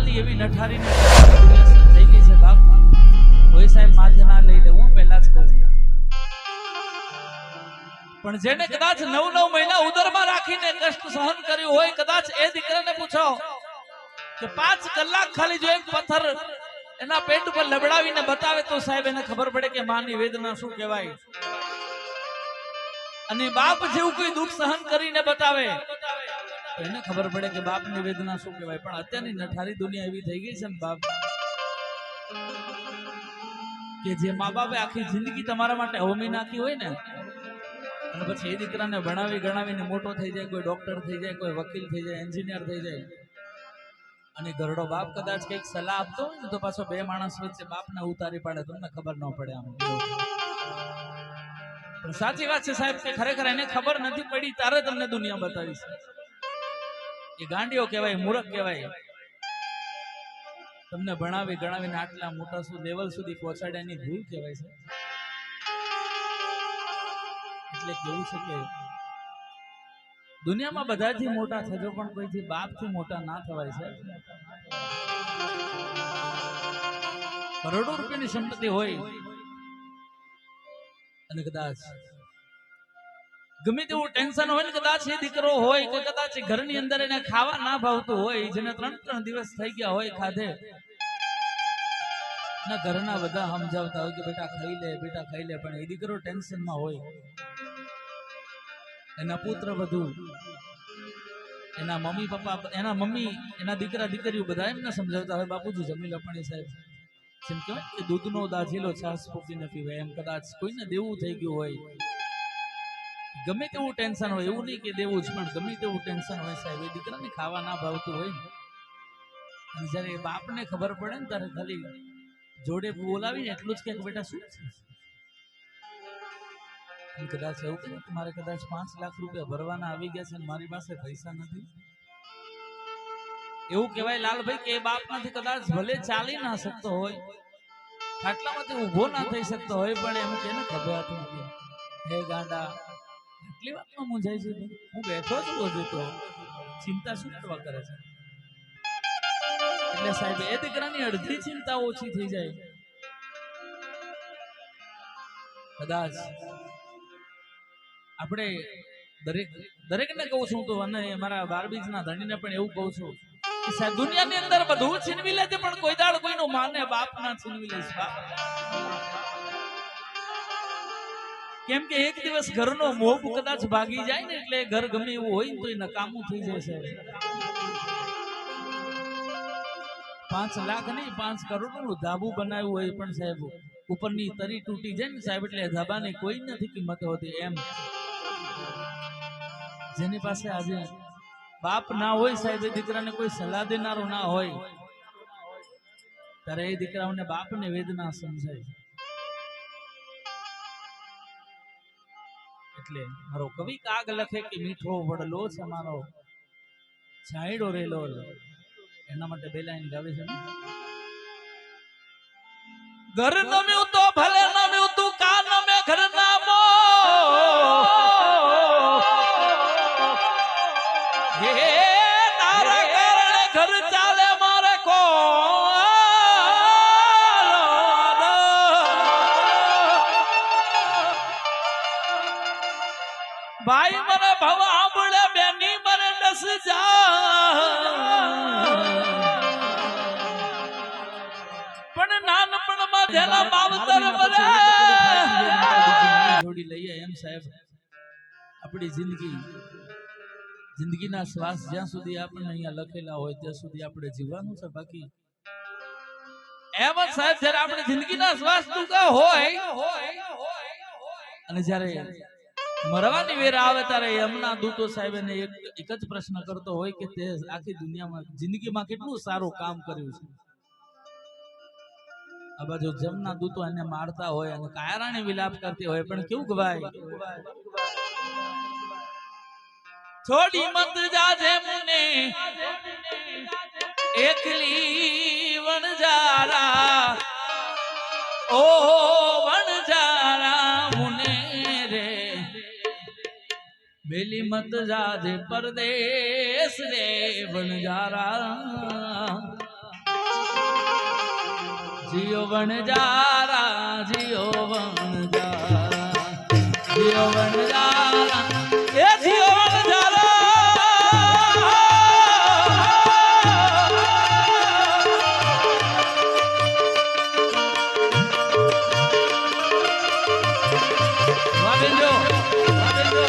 આજકાલની એવી નઠારીને થઈ ગઈ છે બાપ, કોઈ સાહેબ માથે ના લઈ લે, હું પહેલા જ કહું. પણ જેને કદાચ 9 મહિના ઉદરમાં રાખીને કષ્ટ સહન કર્યું હોય, કદાચ એ દીકરાને પૂછો કે 5 કલાક ખાલી જો એક પથ્થર એના પેટ ઉપર લબડાવીને બતાવે તો સાહેબ એને ખબર પડે કે માની વેદના શું કહેવાય. અને બાપ જેવું કોઈ દુઃખ સહન કરીને બતાવે તો એને ખબર પડે કે બાપની વેદના શું કહેવાય. પણ અત્યારની નઠારી દુનિયા એવી થઈ ગઈ છે ને બાપ, કે જે મા બાપે આખી જિંદગી તમારા માટે હોમી નાખી હોય ને, અને પછી એ દીકરાને ભણાવી ગણાવીને મોટો થઈ જાય, કોઈ ડોક્ટર થઈ જાય, કોઈ વકીલ થઈ જાય, એન્જિનિયર થઈ જાય, અને ઘરડો બાપ કદાચ કઈક સલાહ આપતો હોય ને તો પાછો 2 માણસ વચ્ચે બાપને ઉતારી પાડે, તમને ખબર ન પડે. આમ પણ સાચી વાત છે સાહેબ કે ખરેખર એને ખબર નથી પડી ત્યારે તમને દુનિયા બતાવી છે. એ ગાંડીઓ કહેવાય, મૂર્ખ કહેવાય. તમને ભણાવી ગણાવીને આટલા મોટા લેવલ સુધી પહોંચાડ્યા એની ભૂલ કહેવાય છે. એટલે કેવું છે કે દુનિયામાં બધાથી મોટા થજો પણ કોઈથી બાપથી મોટા ના થવાય છે. કરોડો રૂપિયાની સંપત્તિ હોય અને કદાચ ગમે તેવું ટેન્શન હોય ને, કદાચ એ દીકરો હોય કે કદાચ ઘરની અંદર એને ખાવા ના ભાવતું હોય, જેને 3 દિવસ થઈ ગયા હોય ખાધે, ના ઘરના બધા સમજાવતા હોય કે બેટા ખાઈ લે, બેટા ખાઈ લે, પણ એ દીકરો ટેન્શનમાં હોય. એના પુત્ર વધુ, એના મમ્મી પપ્પા, એના મમ્મી, એના દીકરા દીકરીઓ બધા એમને સમજાવતા હોય બાપુજી જમી લો, પણ એ સાહેબ જેમ કહેવાય કે દૂધનો દાઝીલો છાસ ફૂંકીને પીવાય, એમ કદાચ કોઈને દેવું થઈ ગયું હોય, ગમે તેવું ટેન્શન હોય, એવું નહીં કે દેવું જ, પણ ગમે તેવું ટેન્શન હોય સાહેબ, એ દીકરાને ખાવા ના ભાવતું હોય ને, અને જયારે એ બાપને ખબર પડે ને ત્યારે ખાલી જોડે બોલાવીને એટલું જ કે બેટા શું છે, કદાચ એવું કે તમારે કદાચ 5 લાખ રૂપિયા ભરવાના આવી ગયા છે અને મારી પાસે પૈસા નથી, એવું કહેવાય લાલભાઈ કે એ બાપમાંથી કદાચ ભલે ચાલી ના શકતો હોય, ખાટલામાંથી ઊભો ના થઈ શકતો હોય, પણ એમ કે ને ખભેથી નથી, હે ગાંડા આટલી વાતમાં મૂંઝાય છે, હું બેઠો છું હજુ તો ચિંતા શું કરવા કરે છે. એટલે સાહેબ એ દીકરાની અડધી ચિંતા ઓછી થઈ જાય. કદાચ આપણે દરેકને કહું છું તો, અને મારા 12 બીજના ધણીને પણ એવું કહું છું કે સાહેબ દુનિયાની અંદર બધું છીનવી લે છે, પણ કોઈ દાડ કોઈનું માને બાપ ના છીનવી લે છે. કેમ કે એક દિવસ ઘરનો મોભ કદાચ ભાગી જાય ને, એટલે ઘર ગમે એવું હોય ને તો એ નકામું થઈ જાય છે. 5 લાખ નહીં 5 કરોડનું ધાબુ બનાવ્યું હોય પણ સાહેબ ઉપરની તરી તૂટી જાય ને સાહેબ, એટલે ધાબાની કોઈ નથી કિંમત હોતી. એમ જેની પાસે આજે બાપ ના હોય સાહેબ, એ દીકરાને કોઈ સલાહ દેનારો ના હોય, ત્યારે એ દીકરાઓને બાપની વેદના સમજાય. એટલે મારો કવિ કાગ લખે કે મીઠો વડલો છે મારો છાંયડો રેલો, એના માટે 2 લાઈન ગાવે છે. ઘર નમ્યું તો ભલે નમ્યું તું કા નમે ઘર નામો, હે તારા કારણે ઘર ચાલે મારે કો, ભાઈ મને ભવ આંબળે બેની મને ડસ જા, પણ નાનપણમાં જેના માવતર બને જોડી લઈએ. એમ સાહેબ આપણી જિંદગીના શ્વાસ જ્યાં સુધી આપણને અહીંયા લખેલા હોય ત્યાં સુધી આપણે જીવવાનું છે. બાકી એમ જ સાહેબ જ્યારે આપણે જિંદગીના શ્વાસ ટૂંકા હોય અને જ્યારે મરવાની વેર આવે ત્યારે એમના દૂતો સાહેબ એને એક જ પ્રશ્ન કરતો હોય કે તે આખી દુનિયામાં જિંદગીમાં કેટલું સારું કામ કર્યું છે. આ બાજુ જમના દૂતો એને મારતા હોય અને કાયરાણી વિલાપ કરતી હોય, પણ કેવું ગવાય, છોડી મત જાજે મને એકલી વણજારા, ઓ વણજારા મુને રે, મેલી મત જાજે પરદેશ રે વણજારા, જીઓ વણજારા જીઓ વણજારા જીઓ વણજારા એ જીઓ વણજારા વાબેજો વાબેજો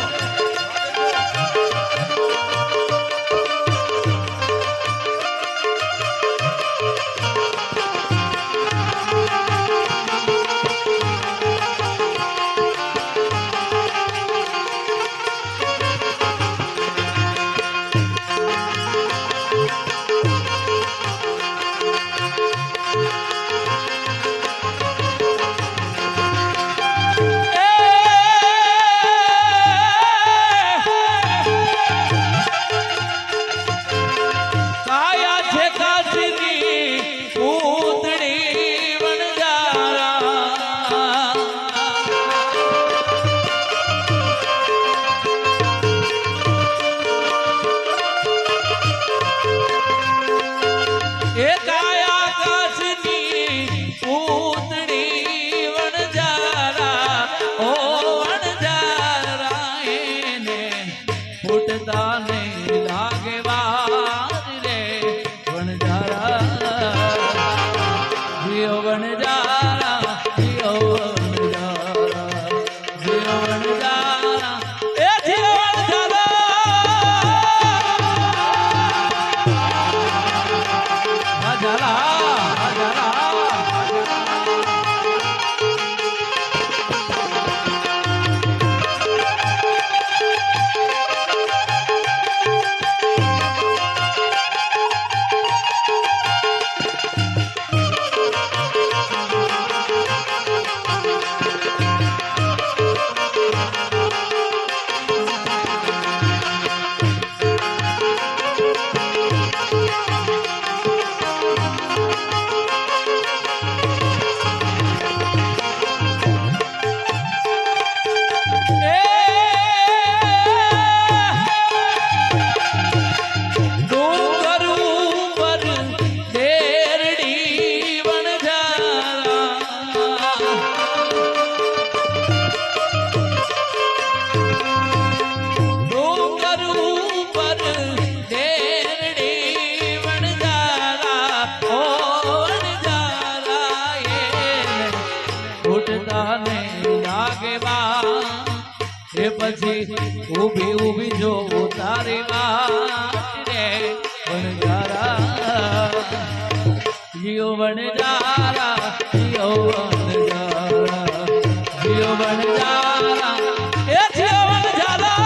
ઊભી ઊભી જો તારી વાત રે વણજારા જીઓ વણજારા જીઓ વણજારા જીઓ વણજારા એ જીઓ વણજારા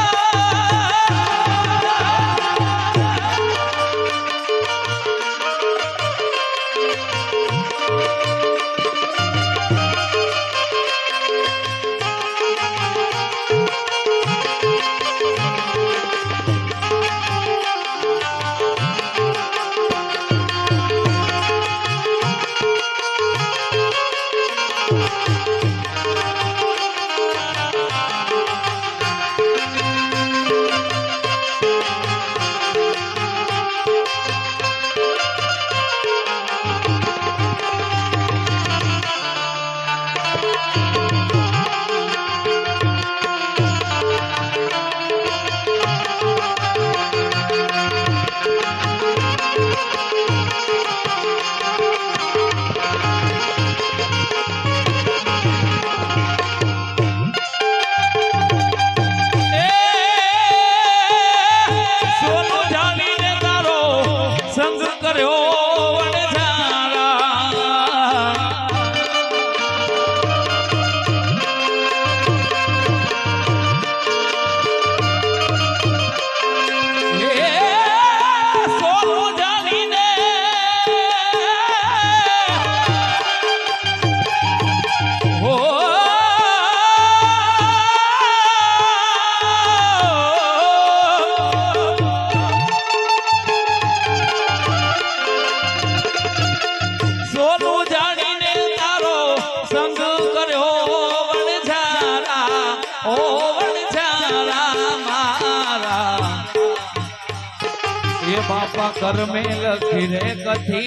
બાપા કર में लखी रे कथी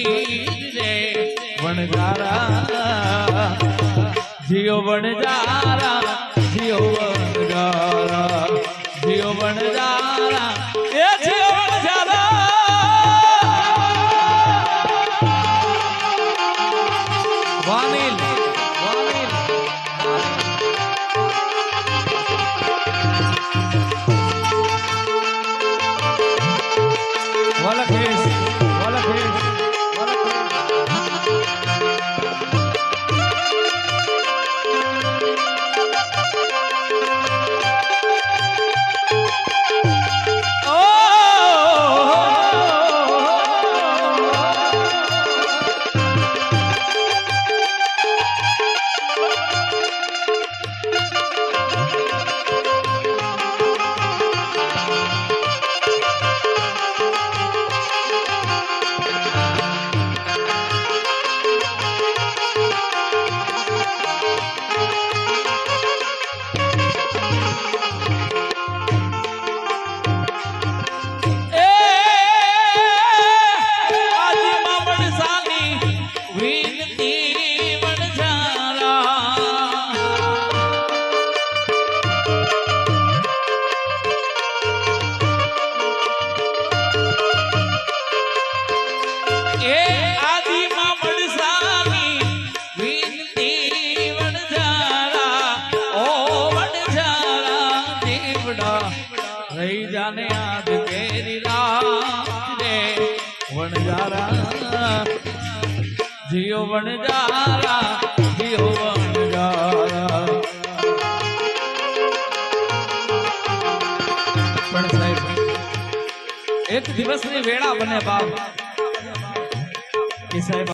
रे વણજારા જીઓ વણજારા જીઓ વણજારા જીઓ વણજારા એ જીઓ વણજારા વાનિલ વાનિલ વલખેશ વલખેશ રહી જાને આજ કેરી રાત રે વણજારા જીઓ વણજારા જીઓ વણજારા પણ સાહેબ એક દિવસની વેળા બને બાપ કે સાહેબ